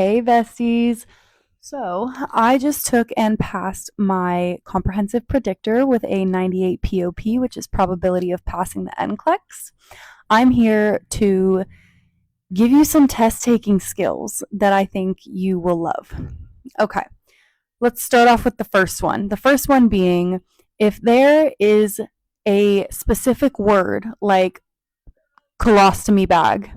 Hey, besties. So, I just took and passed my comprehensive predictor with a 98 POP, which is probability of passing the NCLEX. I'm here to give you some test taking skills that I think you will love. Okay, let's start off with the first one. The first one being if there is a specific word like colostomy bag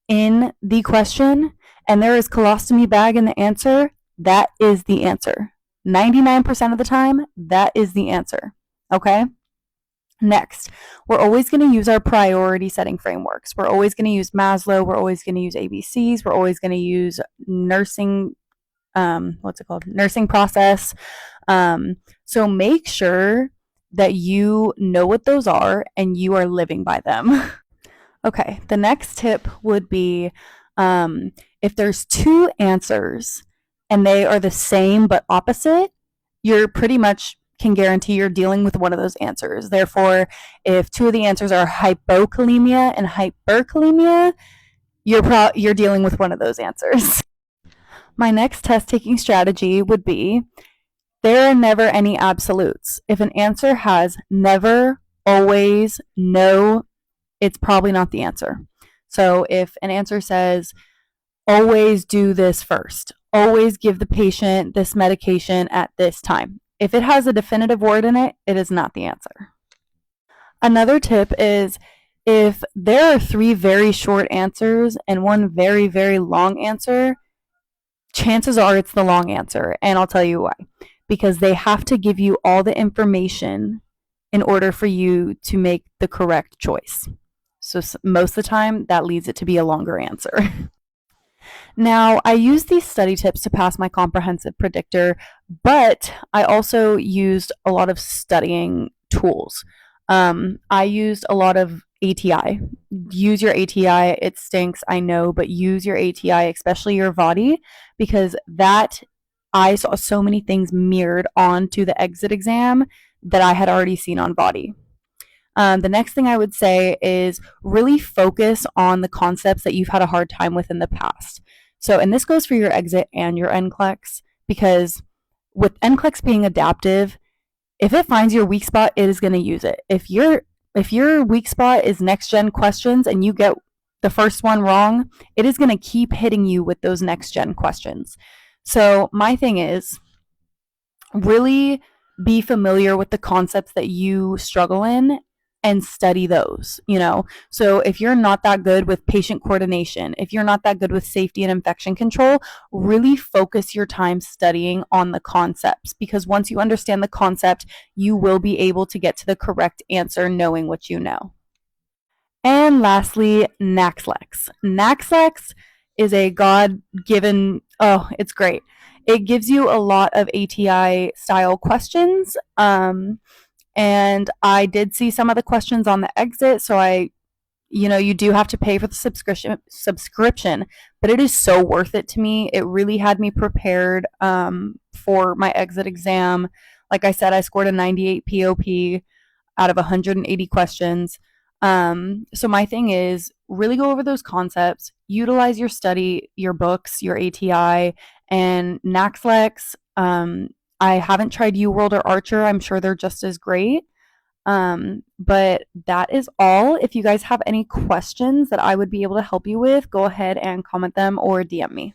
in the question and there is colostomy bag in the answer, that is the answer. 99% of the time, that is the answer. Okay? Next, we're always going to use our priority setting frameworks. We're always going to use Maslow. We're always going to use ABCs. We're always going to use nursing, nursing process. So make sure that you know what those are and you are living by them. Okay, the next tip would be if there's two answers and they are the same but opposite, you're pretty much can guarantee you're dealing with one of those answers. Therefore, if two of the answers are hypokalemia and hyperkalemia, you're dealing with one of those answers. My next test taking strategy would be there are never any absolutes. If an answer has never, always, no, it's probably not the answer. So if an answer says, always do this first, always give the patient this medication at this time, if it has a definitive word in it, it is not the answer. Another tip is if there are three very short answers and one very, very long answer, chances are it's the long answer. And I'll tell you why. Because they have to give you all the information in order for you to make the correct choice. So most of the time, that leads it to be a longer answer. Now, I use these study tips to pass my comprehensive predictor, but I also used a lot of studying tools. I used a lot of ATI. Use your ATI. It stinks, I know, but use your ATI, especially your VODI, because that I saw so many things mirrored onto the exit exam that I had already seen on VODI. The next thing I would say is really focus on the concepts that you've had a hard time with in the past. So, and this goes for your exit and your NCLEX, because with NCLEX being adaptive, if it finds your weak spot, it is going to use it. If your weak spot is next gen questions and you get the first one wrong, it is going to keep hitting you with those next gen questions. So my thing is really be familiar with the concepts that you struggle in and study those, So if you're not that good with patient coordination, if you're not that good with safety and infection control, really focus your time studying on the concepts, because once you understand the concept, you will be able to get to the correct answer knowing what you know. And lastly, NACLEX. NACLEX is a God-given, it's great. It gives you a lot of ATI style questions. And I did see some of the questions on the exit, so you do have to pay for the subscription, but it is so worth it to me. It really had me prepared for my exit exam. Like I said, I scored a 98 POP out of 180 questions. So my thing is really go over those concepts, utilize your study, your books, your ATI, and NACLEX. I haven't tried UWorld or Archer. I'm sure they're just as great. But that is all. If you guys have any questions that I would be able to help you with, go ahead and comment them or DM me.